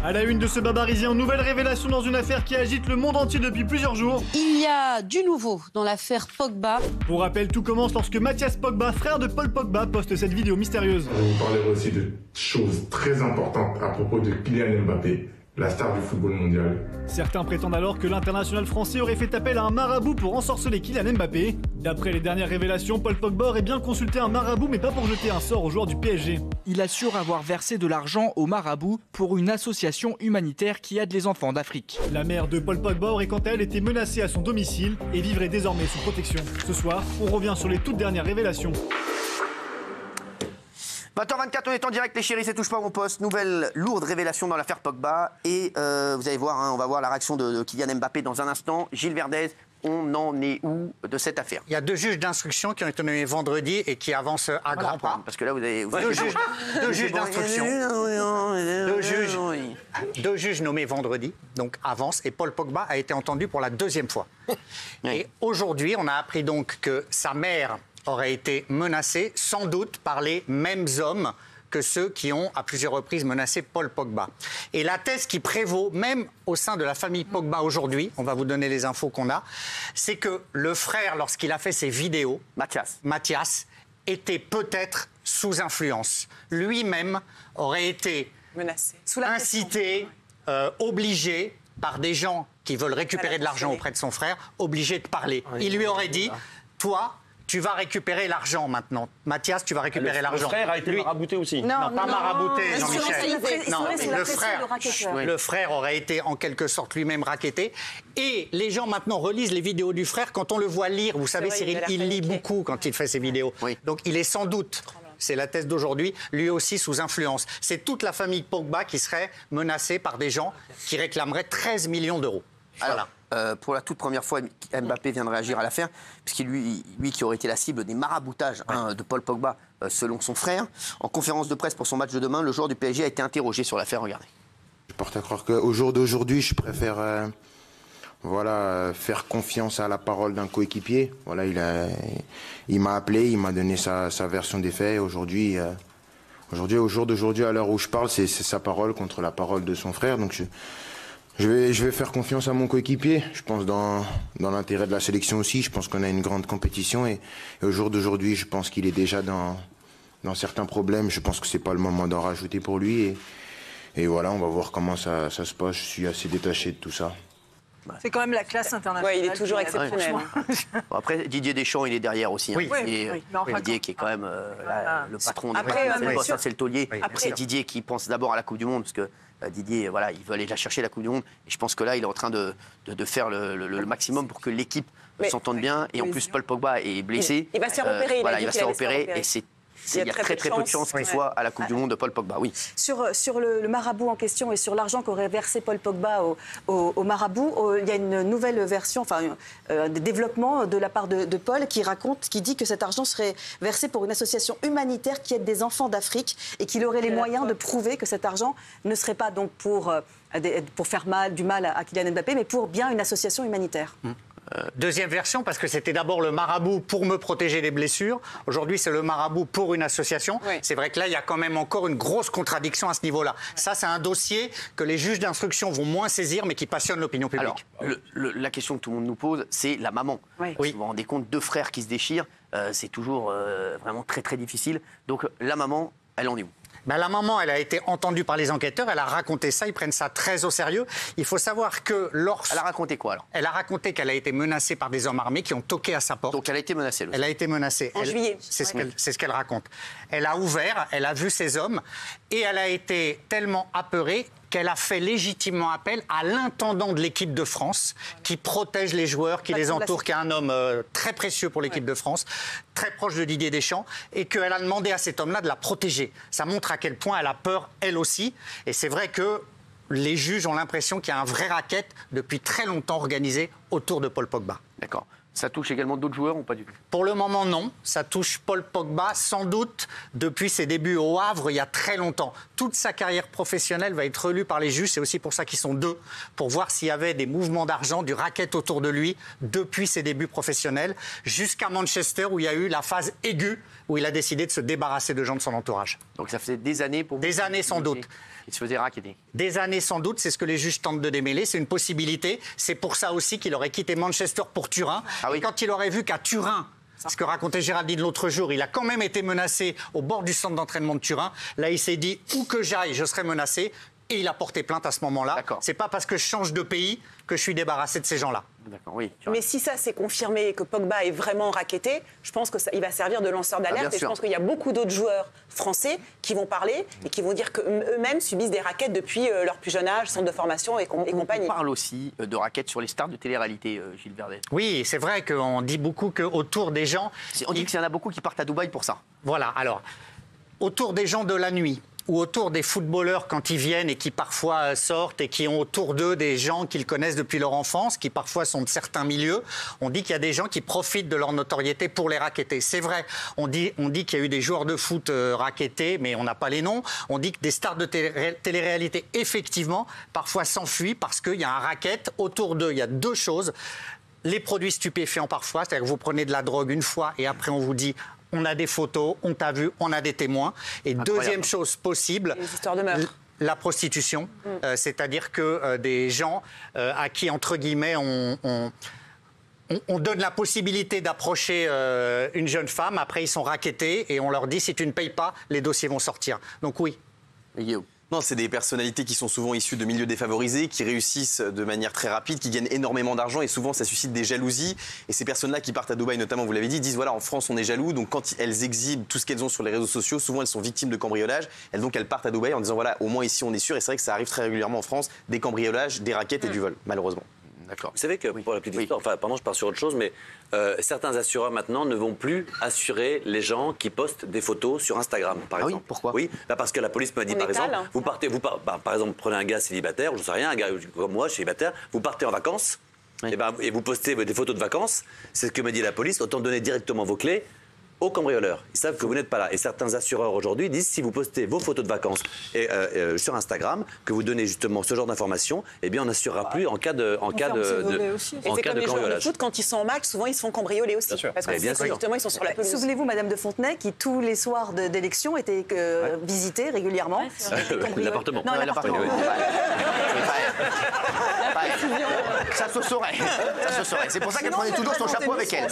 À la une de ce babarisien, nouvelle révélation dans une affaire qui agite le monde entier depuis plusieurs jours. Il y a du nouveau dans l'affaire Pogba. Pour rappel, tout commence lorsque Mathias Pogba, frère de Paul Pogba, poste cette vidéo mystérieuse. On vous parlera aussi de choses très importantes à propos de Kylian Mbappé, la star du football mondial. Certains prétendent alors que l'international français aurait fait appel à un marabout pour ensorceler Kylian Mbappé. D'après les dernières révélations, Paul Pogba aurait bien consulté un marabout, mais pas pour jeter un sort aux joueurs du PSG. Il assure avoir versé de l'argent au marabout pour une association humanitaire qui aide les enfants d'Afrique. La mère de Paul Pogba aurait quant à elle été menacée à son domicile et vivrait désormais sous protection. Ce soir, on revient sur les toutes dernières révélations. 20h24, on est en direct, les chéris, c'est touche pas mon poste. Nouvelle lourde révélation dans l'affaire Pogba. Et vous allez voir, on va voir la réaction de Kylian Mbappé dans un instant. Gilles Verdez, on en est où de cette affaire? Il y a 2 juges d'instruction qui ont été nommés vendredi et qui avancent à grands pas. Parce que là, vous avez... Deux juges d'instruction. Deux juges nommés vendredi, donc avancent. Et Paul Pogba a été entendu pour la 2e fois. Et aujourd'hui, on a appris donc que sa mère aurait été menacée, sans doute par les mêmes hommes que ceux qui ont à plusieurs reprises menacé Paul Pogba. Et la thèse qui prévaut, même au sein de la famille Pogba aujourd'hui, on va vous donner les infos qu'on a, c'est que le frère, lorsqu'il a fait ses vidéos, Mathias, était peut-être sous influence. Lui-même aurait été incité, obligé par des gens qui veulent récupérer de l'argent auprès de son frère, obligé de parler. Il lui aurait dit, toi, tu vas récupérer l'argent maintenant. Mathias, tu vas récupérer l'argent. Le frère a été marabouté aussi. Non, pas marabouté, Jean-Michel. Non, Le frère aurait été en quelque sorte lui-même racketté. Et les gens maintenant relisent les vidéos du frère. Quand on le voit lire, vous savez, Cyril, il lit beaucoup quand il fait ses vidéos. Oui. Donc il est sans doute, c'est la thèse d'aujourd'hui, lui aussi sous influence. C'est toute la famille Pogba qui serait menacée par des gens qui réclameraient 13 millions d'euros. Voilà. Pour la toute première fois, Mbappé vient de réagir à l'affaire, puisqu'il lui qui aurait été la cible des maraboutages de Paul Pogba, selon son frère. En conférence de presse pour son match de demain, le joueur du PSG a été interrogé sur l'affaire. Regardez. Je porte à croire qu'au jour d'aujourd'hui, je préfère faire confiance à la parole d'un coéquipier. Voilà, il m'a appelé, il m'a donné sa version des faits. Aujourd'hui, au jour d'aujourd'hui, à l'heure où je parle, c'est sa parole contre la parole de son frère. Donc je vais faire confiance à mon coéquipier. Je pense dans l'intérêt de la sélection aussi. Je pense qu'on a une grande compétition et au jour d'aujourd'hui, je pense qu'il est déjà dans certains problèmes. Je pense que c'est pas le moment d'en rajouter pour lui. Et voilà, on va voir comment ça se passe. Je suis assez détaché de tout ça. C'est quand même la classe internationale. Oui, il est toujours exceptionnel. Bon, après, Didier Deschamps, il est derrière aussi. Oui. Didier qui est quand même le patron. Ça, c'est le taulier. Oui. C'est Didier qui pense d'abord à la Coupe du Monde, parce que Didier, voilà, il veut aller la chercher, la Coupe du Monde. Et je pense que là, il est en train de faire le maximum pour que l'équipe s'entende bien. Et en plus, Paul Pogba est blessé. Il va se faire opérer. Il va se faire opérer. Et il y a très peu de chances qu'il soit à la Coupe du Monde de Paul Pogba, oui. Sur le marabout en question et sur l'argent qu'aurait versé Paul Pogba au marabout, il y a une nouvelle version, un développement de la part de Paul qui dit que cet argent serait versé pour une association humanitaire qui aide des enfants d'Afrique et qu'il aurait les moyens de prouver que cet argent ne serait pas donc pour faire du mal à Kylian Mbappé, mais pour bien une association humanitaire. Deuxième version, parce que c'était d'abord le marabout pour me protéger des blessures. Aujourd'hui, c'est le marabout pour une association. Oui. C'est vrai que là, il y a quand même encore une grosse contradiction à ce niveau-là. Oui. Ça, c'est un dossier que les juges d'instruction vont moins saisir, mais qui passionne l'opinion publique. Alors, la question que tout le monde nous pose, c'est la maman. Oui. Vous vous rendez compte, 2 frères qui se déchirent, c'est toujours vraiment très, très difficile. Donc, la maman, elle en est où? La maman, elle a été entendue par les enquêteurs, elle a raconté ça, ils prennent ça très au sérieux. Il faut savoir que Elle a raconté quoi alors? Elle a raconté qu'elle a été menacée par des hommes armés qui ont toqué à sa porte. Donc elle a été menacée. Elle a été menacée. En juillet. C'est ce qu'elle raconte. Elle a ouvert, elle a vu ces hommes et elle a été tellement apeurée qu'elle a fait légitimement appel à l'intendant de l'équipe de France qui protège les joueurs, qui les entoure, qui est un homme très précieux pour l'équipe de France, très proche de Didier Deschamps, et qu'elle a demandé à cet homme-là de la protéger. Ça montre à quel point elle a peur, elle aussi. Et c'est vrai que les juges ont l'impression qu'il y a un vrai racket depuis très longtemps organisé autour de Paul Pogba. D'accord. Ça touche également d'autres joueurs ou pas du tout? Pour le moment, non. Ça touche Paul Pogba, sans doute, depuis ses débuts au Havre, il y a très longtemps. Toute sa carrière professionnelle va être relue par les juges. C'est aussi pour ça qu'ils sont 2, pour voir s'il y avait des mouvements d'argent, du racket autour de lui, depuis ses débuts professionnels, jusqu'à Manchester, où il y a eu la phase aiguë, où il a décidé de se débarrasser de gens de son entourage. Donc ça faisait des années pour vous? Des années, sans doute. Il se faisait racketter. Des années sans doute, c'est ce que les juges tentent de démêler, c'est une possibilité. C'est pour ça aussi qu'il aurait quitté Manchester pour Turin. Ah oui. Et quand il aurait vu qu'à Turin, ce que racontait Géraldine l'autre jour, il a quand même été menacé au bord du centre d'entraînement de Turin. Là, il s'est dit, où que j'aille, je serai menacé. Et il a porté plainte à ce moment-là. C'est pas parce que je change de pays que je suis débarrassé de ces gens-là. D'accord, oui. Mais si ça c'est confirmé et que Pogba est vraiment racketté, je pense qu'il va servir de lanceur d'alerte. Et je pense qu'il y a beaucoup d'autres joueurs français qui vont parler et qui vont dire qu'eux-mêmes subissent des rackets depuis leur plus jeune âge, centre de formation et compagnie. On parle aussi de rackets sur les stars de télé-réalité, Gilles Verdet. Oui, c'est vrai qu'on dit beaucoup qu'autour des gens... On dit qu'il y en a beaucoup qui partent à Dubaï pour ça. Voilà, alors, autour des gens de la nuit, ou autour des footballeurs quand ils viennent et qui parfois sortent et qui ont autour d'eux des gens qu'ils connaissent depuis leur enfance, qui parfois sont de certains milieux, on dit qu'il y a des gens qui profitent de leur notoriété pour les racketter. C'est vrai, on dit qu'il y a eu des joueurs de foot rackettés, mais on n'a pas les noms. On dit que des stars de télé-réalité, effectivement, parfois s'enfuient parce qu'il y a un racket autour d'eux. Il y a deux choses. Les produits stupéfiants parfois, c'est-à-dire que vous prenez de la drogue une fois et après on vous dit... On a des photos, on t'a vu, on a des témoins. Et deuxième chose possible, les histoires de meurtre. La prostitution. C'est-à-dire que des gens à qui, entre guillemets, on donne la possibilité d'approcher une jeune femme. Après, ils sont rackettés et on leur dit, si tu ne payes pas, les dossiers vont sortir. Donc oui. Non, c'est des personnalités qui sont souvent issues de milieux défavorisés, qui réussissent de manière très rapide, qui gagnent énormément d'argent et souvent ça suscite des jalousies. Et ces personnes-là qui partent à Dubaï, notamment, vous l'avez dit, disent voilà, en France on est jaloux, donc quand elles exhibent tout ce qu'elles ont sur les réseaux sociaux, souvent elles sont victimes de cambriolage. Et donc elles partent à Dubaï en disant voilà, au moins ici on est sûr. Et c'est vrai que ça arrive très régulièrement en France, des cambriolages, des rackets et du vol, malheureusement. D'accord. Vous savez que, pour la petite histoire, enfin, pardon, je pars sur autre chose, mais certains assureurs maintenant ne vont plus assurer les gens qui postent des photos sur Instagram, par exemple. Oui, pourquoi? Oui, parce que la police m'a dit, par exemple, par exemple, prenez un gars célibataire, je ne sais rien, un gars comme moi, célibataire, vous partez en vacances, et vous postez des photos de vacances, c'est ce que m'a dit la police, autant donner directement vos clés aux cambrioleurs. Ils savent que vous n'êtes pas là. Et certains assureurs aujourd'hui disent si vous postez vos photos de vacances sur Instagram, que vous donnez justement ce genre d'informations, eh bien on n'assurera plus en cas de cambriolage. Foot, quand ils sont en match, souvent ils se font cambrioler aussi. Parce que justement ils sont sur la pelouse. Souvenez-vous, Madame de Fontenay, qui tous les soirs d'élection était visitée régulièrement. L'appartement. Non, l'appartement. Ça se saurait. Ça se saurait. C'est pour ça qu'elle prenait toujours son chapeau avec elle.